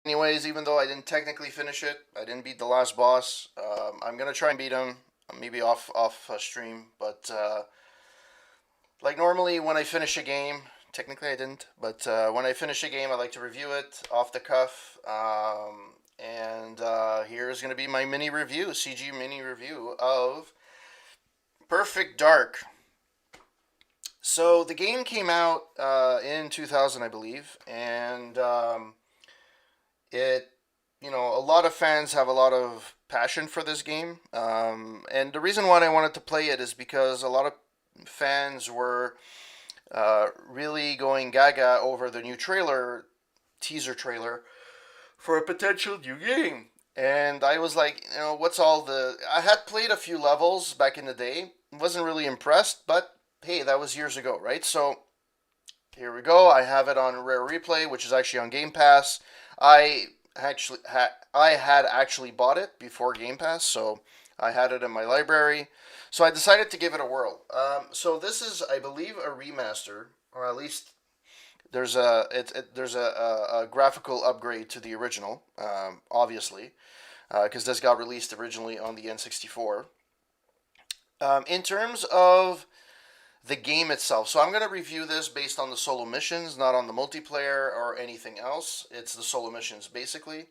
Anyways, even though I didn't technically finish it, I didn't beat the last boss. I'm gonna try and beat him, maybe off stream. But like normally, when I finish a game, technically I didn't, but when I finish a game, I like to review it off the cuff. And here's gonna be my mini review, CG mini review of Perfect Dark. So the game came out in 2000, I believe, and it, a lot of fans have a lot of passion for this game. And the reason why I wanted to play it is because a lot of fans were really going gaga over the new teaser trailer, for a potential new game. And I was like, what's all the. I had played a few levels back in the day, wasn't really impressed, but hey, that was years ago, right? So here we go. I have it on Rare Replay, which is actually on Game Pass. I I had actually bought it before Game Pass, so I had it in my library. So I decided to give it a whirl. So this is, I believe, a remaster, or at least there's a graphical upgrade to the original, obviously, because this got released originally on the N64. In terms of the game itself, so I'm going to review this based on the solo missions, not on the multiplayer or anything else. It's the solo missions, basically.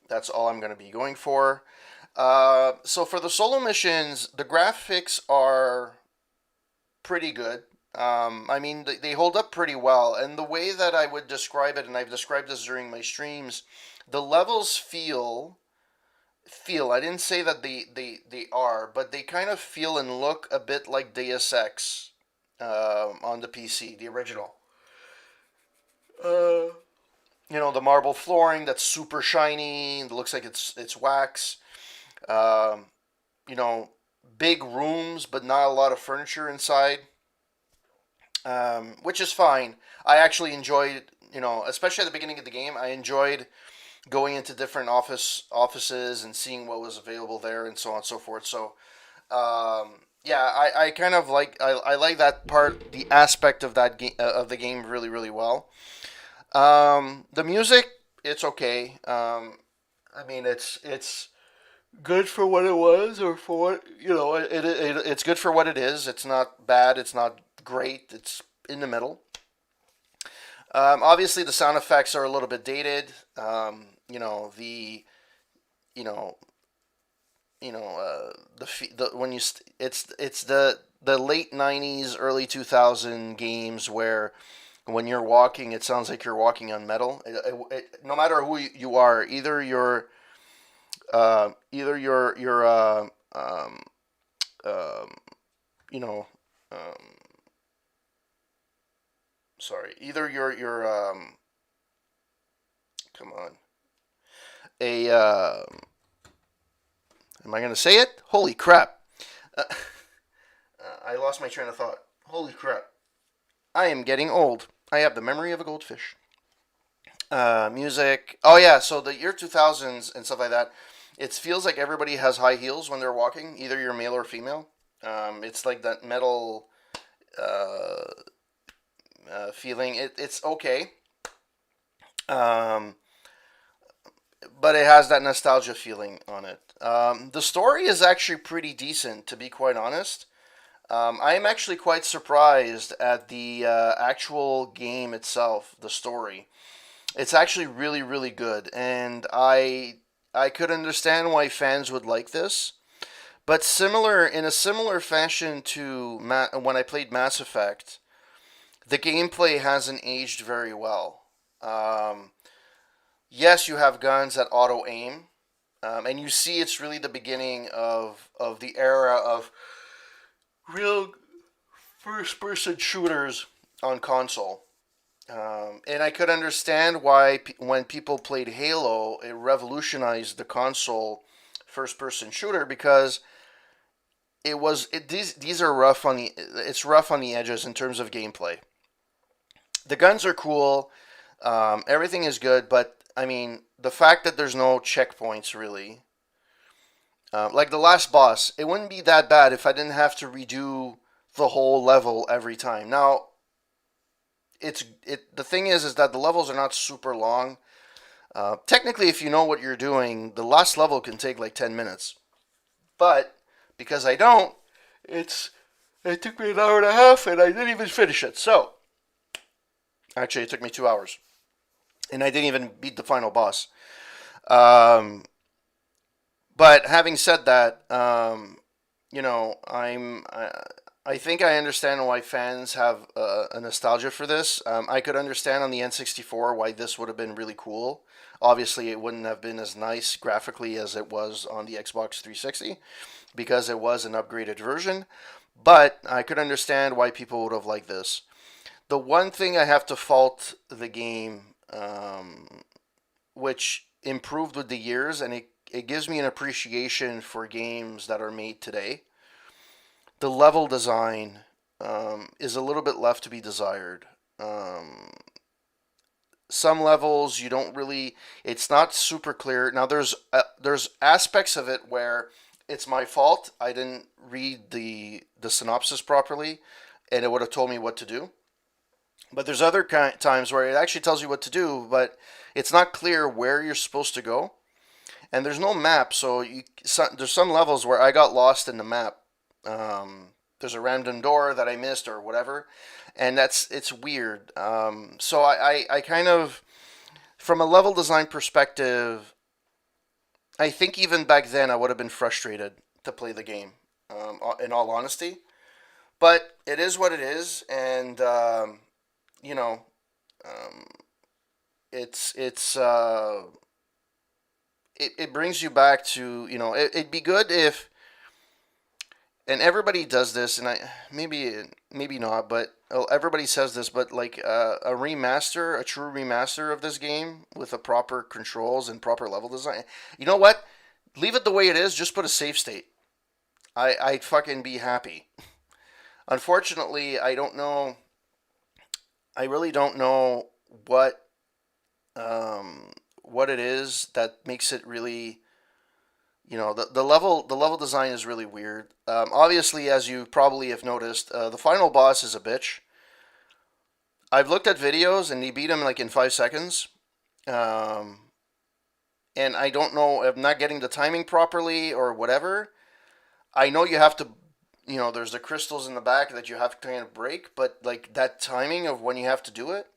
That's all I'm going to be going for. So for the solo missions, the graphics are pretty good. I mean, they hold up pretty well. And the way that I would describe it, and I've described this during my streams, the levels feel. I didn't say that they are, but they kind of feel and look a bit like Deus Ex on the PC, the original. Uh, the marble flooring that's super shiny. It looks like it's wax. Um, you know, Big rooms, but not a lot of furniture inside, which is fine. I actually enjoyed, especially at the beginning of the game, I enjoyed going into different offices and seeing what was available there and so on and so forth. So, yeah, I kind of I like that part, the aspect of that game of the game really really well. The music, it's okay. I mean, it's good for what it was, or for what it's good for what it is. It's not bad. It's not great. It's in the middle. Obviously, the sound effects are a little bit dated. You know, the when you it's the late '90s, early 2000 games where when you're walking, it sounds like you're walking on metal. No matter who you are, either you're um, you know um, sorry, either you're come on, a am I gonna say it? Holy crap! Uh, I lost my train of thought. Holy crap! I am getting old. I have the memory of a goldfish. Music. Oh yeah, so the year 2000s and stuff like that. It feels like everybody has high heels when they're walking. Either you're male or female. It's like that metal uh, feeling. It's okay, um, but it has that nostalgia feeling on it. The story is actually pretty decent, to be quite honest. I am actually quite surprised at the actual game itself, the story. It's actually really, really good, and I could understand why fans would like this. But in a similar fashion to when I played Mass Effect, the gameplay hasn't aged very well. Um, yes, you have guns that auto aim, and you see it's really the beginning of the era of real first person shooters on console. And I could understand why when people played Halo, it revolutionized the console first person shooter, because these are rough on the it's rough on the edges in terms of gameplay. The guns are cool, everything is good, but I mean the fact that there's no checkpoints really, like the last boss, it wouldn't be that bad if I didn't have to redo the whole level every time. Now the thing is that the levels are not super long. Technically, if you know what you're doing, the last level can take like 10 minutes. But because I don't, it's it took me an hour and a half and I didn't even finish it. So, actually, it took me 2 hours. And I didn't even beat the final boss. Um, but having said that, I think I understand why fans have a nostalgia for this. I could understand on the N64 why this would have been really cool. Obviously, it wouldn't have been as nice graphically as it was on the Xbox 360 because it was an upgraded version. But I could understand why people would have liked this. The one thing I have to fault the game, which improved with the years, and it gives me an appreciation for games that are made today. The level design is a little bit left to be desired. Some levels you don't really, it's not super clear. Now there's aspects of it where it's my fault. I didn't read the synopsis properly, and it would have told me what to do. But there's other times where it actually tells you what to do, but it's not clear where you're supposed to go, and there's no map. There's some levels where I got lost in the map. There's a random door that I missed or whatever, and it's weird. So I kind of, from a level design perspective, I think even back then I would have been frustrated to play the game. In all honesty, but it is what it is, and you know, um, it brings you back to, it'd be good if, and everybody does this, and I maybe not, but everybody says this, but like a remaster, a true remaster of this game with the proper controls and proper level design. You know what? Leave it the way it is. Just put a save state. I'd fucking be happy. Unfortunately, I don't know. I really don't know what it is that makes it really, the level design is really weird. Obviously, as you probably have noticed, the final boss is a bitch. I've looked at videos and he beat him like in 5 seconds. Um, and I don't know, I'm not getting the timing properly or whatever. I know you have to, there's the crystals in the back that you have to kind of break, but like that timing of when you have to do it,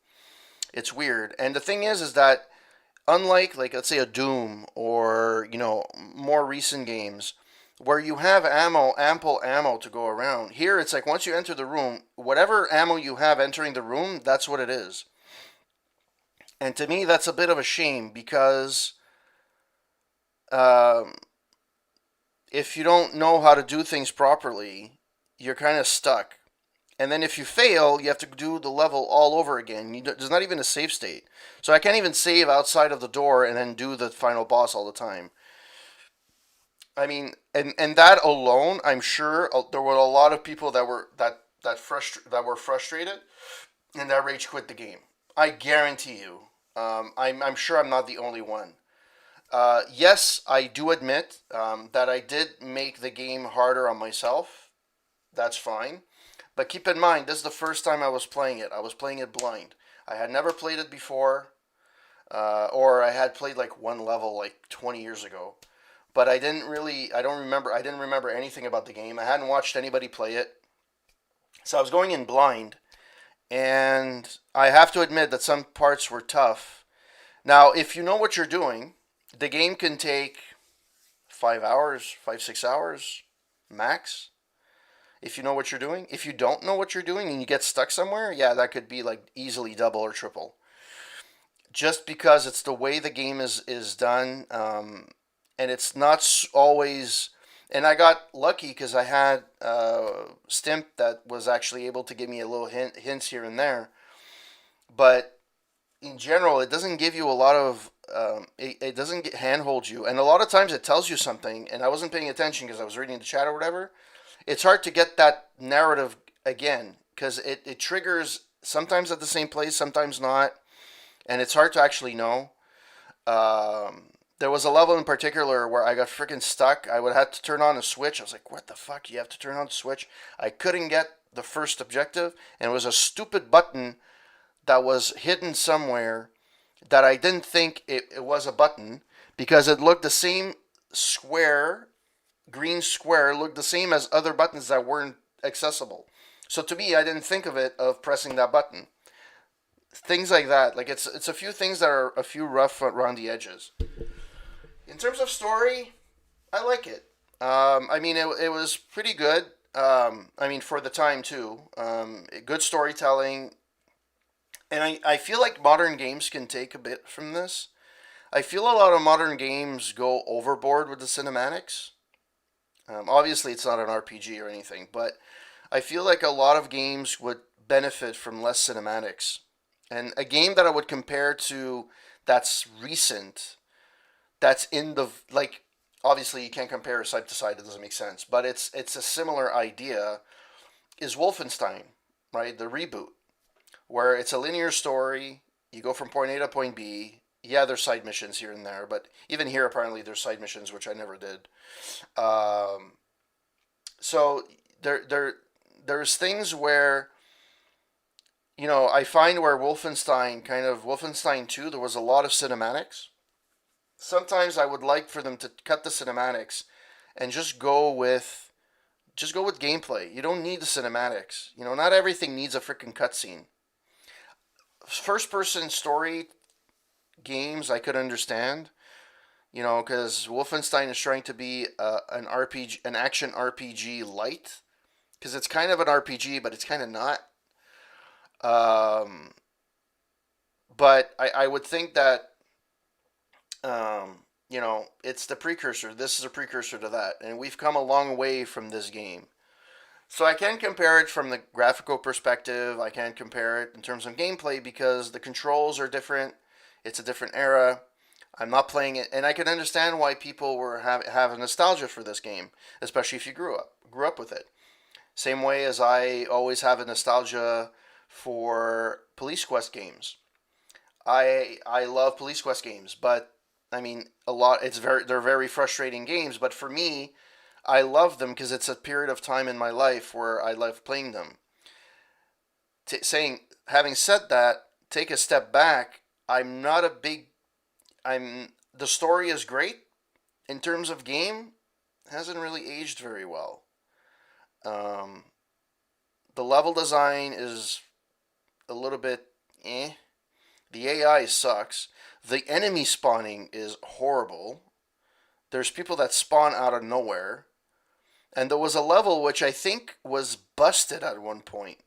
it's weird. And the thing is that unlike, like, let's say a Doom or more recent games where you have ample ammo to go around, here it's like once you enter the room, whatever ammo you have entering the room, that's what it is. And to me, that's a bit of a shame because um, if you don't know how to do things properly, you're kind of stuck. And then if you fail, you have to do the level all over again. There's not even a save state. So I can't even save outside of the door and then do the final boss all the time. I mean, and that alone, I'm sure there were a lot of people that were frustrated and that rage quit the game. I guarantee you. I'm sure I'm not the only one. Yes, I do admit that I did make the game harder on myself. That's fine. But keep in mind, this is the first time I was playing it. I was playing it blind. I had never played it before, or I had played like one level like 20 years ago. But I didn't remember anything about the game. I hadn't watched anybody play it. So I was going in blind, and I have to admit that some parts were tough. Now, if you know what you're doing, the game can take 5 hours, 6 hours max. If you know what you're doing. If you don't know what you're doing and you get stuck somewhere, yeah, that could be like easily double or triple. Just because it's the way the game is done, and it's not always. And I got lucky because I had Stimp that was actually able to give me a little hints here and there. But in general, it doesn't give you a lot of. It doesn't handhold you, and a lot of times it tells you something, and I wasn't paying attention because I was reading the chat or whatever. It's hard to get that narrative again because it triggers sometimes at the same place, sometimes not, and it's hard to actually know. There was a level in particular where I got freaking stuck. I would have to turn on a switch. I was like, what the fuck? You have to turn on the switch? I couldn't get the first objective, and it was a stupid button that was hidden somewhere that I didn't think it was a button because it looked the same square, green square looked the same as other buttons that weren't accessible. So to me, I didn't think of it of pressing that button. Things like that. Like it's a few things that are a few rough around the edges. In terms of story, I like it. I mean, it was pretty good. I mean, for the time too. Good storytelling, and I feel like modern games can take a bit from this. I feel a lot of modern games go overboard with the cinematics. Obviously, it's not an RPG or anything, but I feel like a lot of games would benefit from less cinematics. And a game that I would compare to that's recent, that's in the like obviously you can't compare side to side, it doesn't make sense, but it's a similar idea is Wolfenstein, right? The reboot where it's a linear story, you go from point A to point B. Yeah, there's side missions here and there, but even here apparently there's side missions which I never did. Um, so there's things where I find where Wolfenstein 2 there was a lot of cinematics. Sometimes I would like for them to cut the cinematics and just go with gameplay. You don't need the cinematics. Not everything needs a freaking cutscene. First person story games I could understand, because Wolfenstein is trying to be an RPG, an action RPG light, because it's kind of an RPG, but it's kind of not. Um, but I would think that it's the precursor. This is a precursor to that, and we've come a long way from this game. So I can compare it from the graphical perspective. I can compare it in terms of gameplay because the controls are different. It's a different era. I'm not playing it, and I can understand why people were have a nostalgia for this game, especially if you grew up with it. Same way as I always have a nostalgia for Police Quest games. I love Police Quest games, but I mean a lot. They're very frustrating games, but for me, I love them because it's a period of time in my life where I love playing them. Having said that, take a step back. I'm not a big. I'm the story is great in terms of game. Hasn't really aged very well. Um, the level design is a little bit eh. The AI sucks. The enemy spawning is horrible. There's people that spawn out of nowhere. And there was a level which I think was busted at one point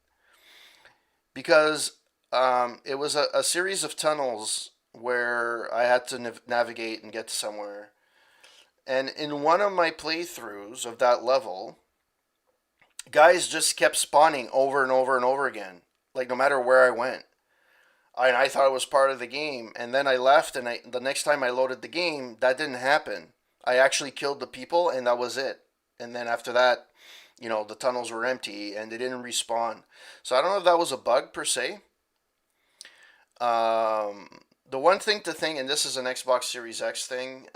because it was a series of tunnels where I had to navigate and get to somewhere. And in one of my playthroughs of that level, guys just kept spawning over and over and over again, like no matter where I went. I thought it was part of the game, and then I left, and the next time I loaded the game, that didn't happen. I actually killed the people, and that was it. And then after that, the tunnels were empty, and they didn't respawn. So I don't know if that was a bug per se. The one thing to think, and this is an Xbox Series X thing,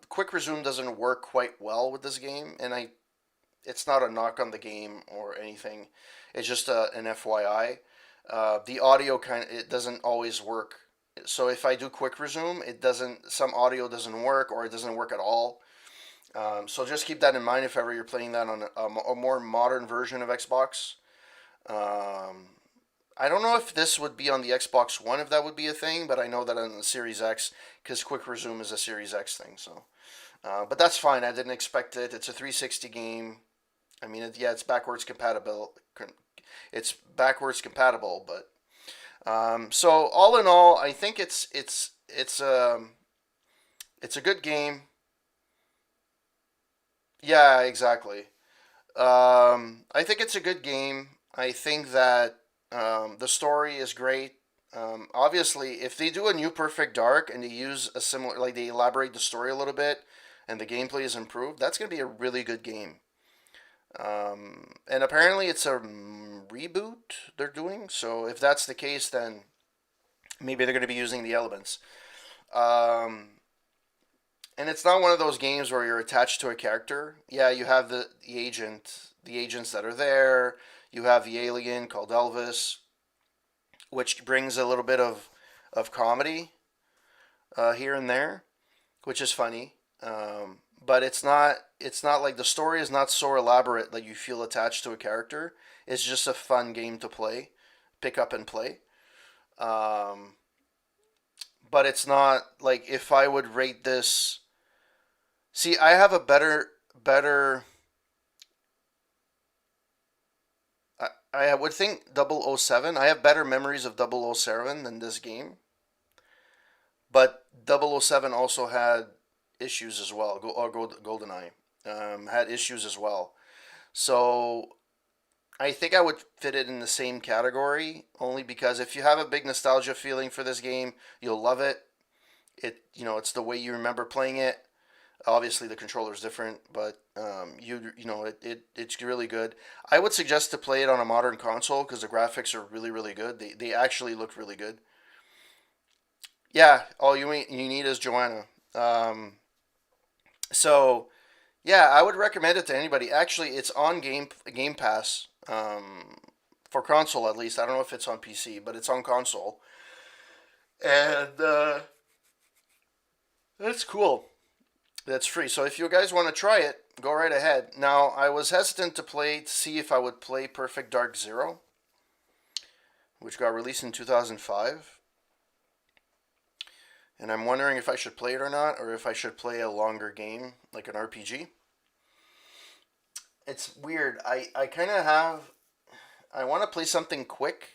quick resume doesn't work quite well with this game, and it's not a knock on the game or anything. It's just an FYI. The audio it doesn't always work. So if I do quick resume, it doesn't. Some audio doesn't work, or it doesn't work at all. So just keep that in mind if ever you're playing that on a more modern version of Xbox. Um, I don't know if this would be on the Xbox One if that would be a thing, but I know that on the Series X because quick resume is a Series X thing. So, but that's fine. I didn't expect it. It's a 360 game. I mean, yeah, it's backwards compatible. It's backwards compatible, but so all in all, I think it's a good game. Yeah, exactly. I think it's a good game. I think that the story is great. Obviously, if they do a new Perfect Dark and they use a similar, like they elaborate the story a little bit, and the gameplay is improved, that's gonna be a really good game. And apparently, it's a reboot they're doing. So if that's the case, then maybe they're gonna be using the elements. Um, and it's not one of those games where you're attached to a character. Yeah, you have the agents that are there. You have the alien called Elvis, which brings a little bit of comedy. here and there, which is funny. But it's not like the story is not so elaborate that you feel attached to a character. It's just a fun game to play, pick up and play. Um, but it's not like if I would rate this. See, I have a better. I would think 007. I have better memories of 007 than this game. But 007 also had issues as well. GoldenEye had issues as well. So I think I would fit it in the same category only because if you have a big nostalgia feeling for this game, you'll love it. It's the way you remember playing it. Obviously, the controller is different, but it's really good. I would suggest to play it on a modern console because the graphics are really really good. They actually look really good. Yeah, all you need is Joanna. Um, so yeah, I would recommend it to anybody. Actually, it's on Game Pass for console at least. I don't know if it's on PC, but it's on console, and that's cool. That's free. So if you guys want to try it, go right ahead. Now, I was hesitant to see if I would play Perfect Dark Zero, which got released in 2005. And I'm wondering if I should play it or not, or if I should play a longer game, like an RPG. It's weird. I kind of have. I want to play something quick,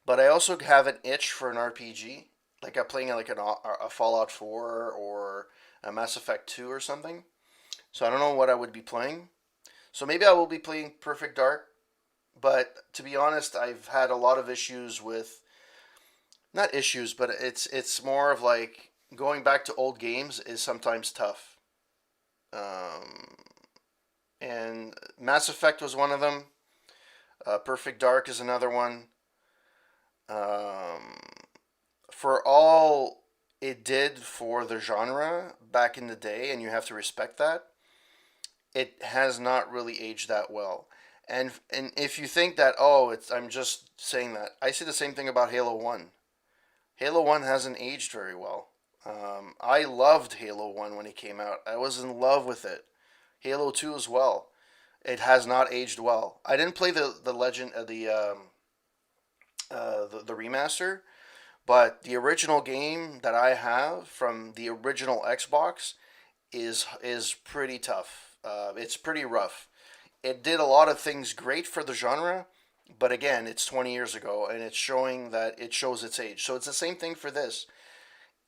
but I also have an itch for an RPG. Like I'm playing like a Fallout 4 or a Mass Effect 2 or something. So I don't know what I would be playing. So maybe I will be playing Perfect Dark, but to be honest, I've had a lot of issues with not issues, but it's more of like going back to old games is sometimes tough. Um, and Mass Effect was one of them. Perfect Dark is another one. Um, for all it did for the genre back in the day, and you have to respect that, it has not really aged that well. And if you think that, oh, I'm just saying that, I say the same thing about Halo 1. Halo 1 hasn't aged very well. I loved Halo 1 when it came out. I was in love with it. Halo 2 as well. It has not aged well. I didn't play the Legend the remaster, but the original game that I have from the original Xbox is pretty tough. It's pretty rough. It did a lot of things great for the genre, but again, it's 20 years ago, and it's showing that it shows its age. So it's the same thing for this.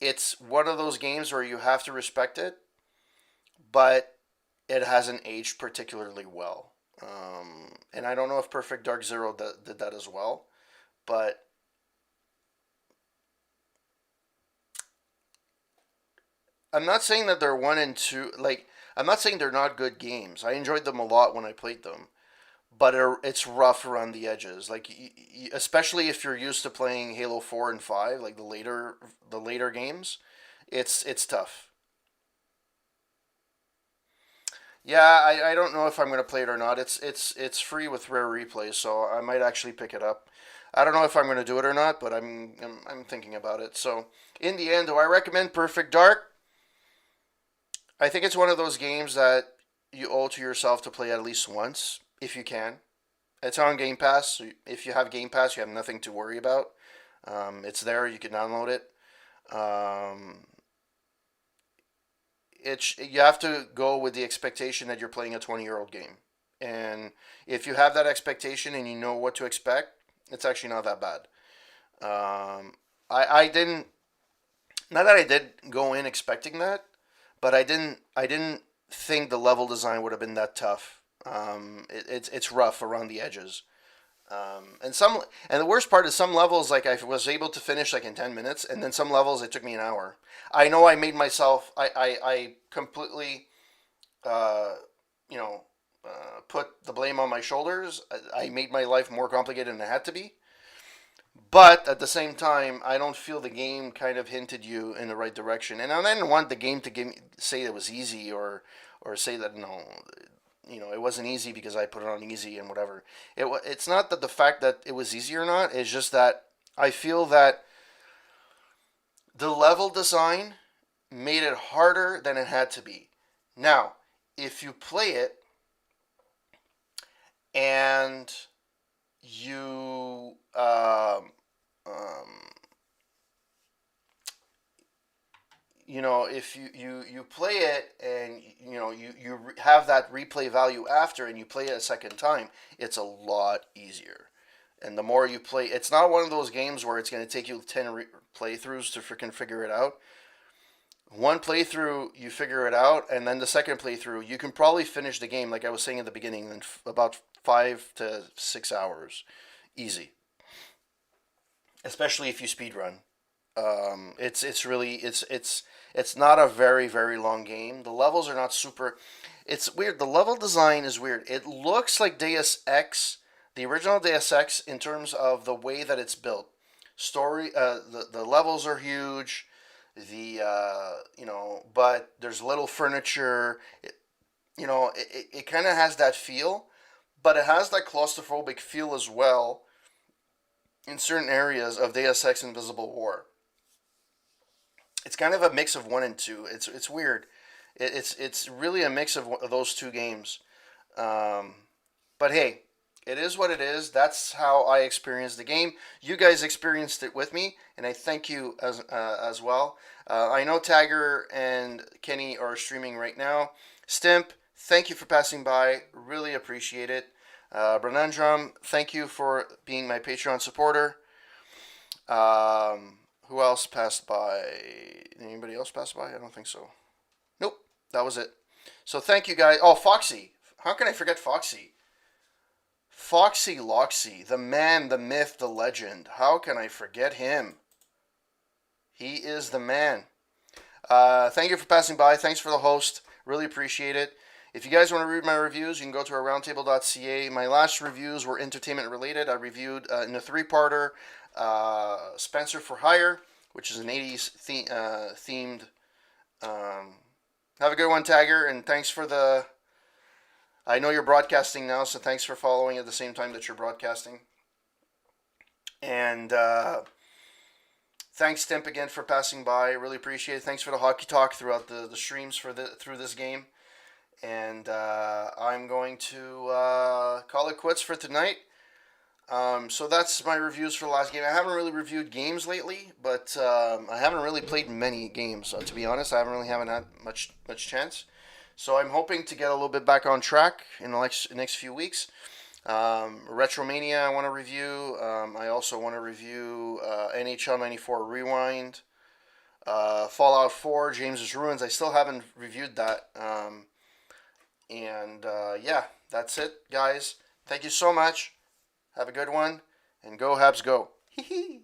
It's one of those games where you have to respect it, but it hasn't aged particularly well. And I don't know if Perfect Dark Zero did that as well, but I'm not saying that they're one and two. Like, I'm not saying they're not good games. I enjoyed them a lot when I played them, but it's rough around the edges. Like, especially if you're used to playing Halo 4 and 5, like the later games, it's tough. Yeah, I don't know if I'm gonna play it or not. It's free with Rare Replay, so I might actually pick it up. I don't know if I'm gonna do it or not, but I'm thinking about it. So in the end, do I recommend Perfect Dark? I think it's one of those games that you owe to yourself to play at least once if you can. It's on Game Pass. So if you have Game Pass, you have nothing to worry about. It's there. You can download it. Um, you have to go with the expectation that you're playing a 20-year-old game, and if you have that expectation and you know what to expect, it's actually not that bad. I didn't not that I did go in expecting that, but I didn't think the level design would have been that tough. It's rough around the edges. And the worst part is some levels like I was able to finish like in 10 minutes, and then some levels it took me an hour. I know I made myself. I completely uh, you know put the blame on my shoulders. I made my life more complicated than it had to be. But at the same time, I don't feel the game kind of hinted you in the right direction, and I didn't want the game to say it was easy or say that no, it wasn't easy because I put it on easy and whatever. It's not that the fact that it was easy or not. It's just that I feel that the level design made it harder than it had to be. Now, if you play it and you if you play it and you have that replay value after and you play it a second time, it's a lot easier. And the more you play, it's not one of those games where it's going to take you 10 playthroughs to freaking figure it out. One playthrough, you figure it out, and then the second playthrough, you can probably finish the game, like I was saying at the beginning, in about 5 to 6 hours. Easy. Especially if you speedrun. It's really it's not a very long game. The levels are not super. It's weird. The level design is weird. It looks like Deus Ex, the original Deus Ex, in terms of the way that it's built. Story. The levels are huge. But there's little furniture. It kind of has that feel, but it has that claustrophobic feel as well in certain areas of Deus Ex Invisible War. It's kind of a mix of one and two. It's weird. It's really a mix of those two games. Um, but hey, it is what it is. That's how I experienced the game. You guys experienced it with me, and I thank you as well. I know Tagger and Kenny are streaming right now. Stimp, thank you for passing by. Really appreciate it. Branandram, thank you for being my Patreon supporter. Who else passed by? Anybody else pass by? I don't think so. Nope, that was it. So thank you guys. Oh, Foxy. How can I forget Foxy? Foxy Loxy, the man, the myth, the legend. How can I forget him? He is the man. Thank you for passing by. Thanks for the host. Really appreciate it. If you guys want to read my reviews, you can go to roundtable.ca. My last reviews were entertainment related. I reviewed in a three-parter Spencer for Hire, which is an 80s themed. Have a good one, Tagger, and thanks for the. I know you're broadcasting now, so thanks for following at the same time that you're broadcasting. And thanks, Stimp, again for passing by. Really appreciate it. Thanks for the hockey talk throughout the streams through this game. And I'm going to call it quits for tonight. So that's my reviews for the last game. I haven't really reviewed games lately, but I haven't really played many games. To be honest, I haven't had much chance. So I'm hoping to get a little bit back on track in the next few weeks. Retromania I want to review. I also want to review NHL 94 Rewind. Fallout 4, James's Ruins. I still haven't reviewed that. Yeah, that's it, guys. Thank you so much. Have a good one, and go Habs go. Hee hee.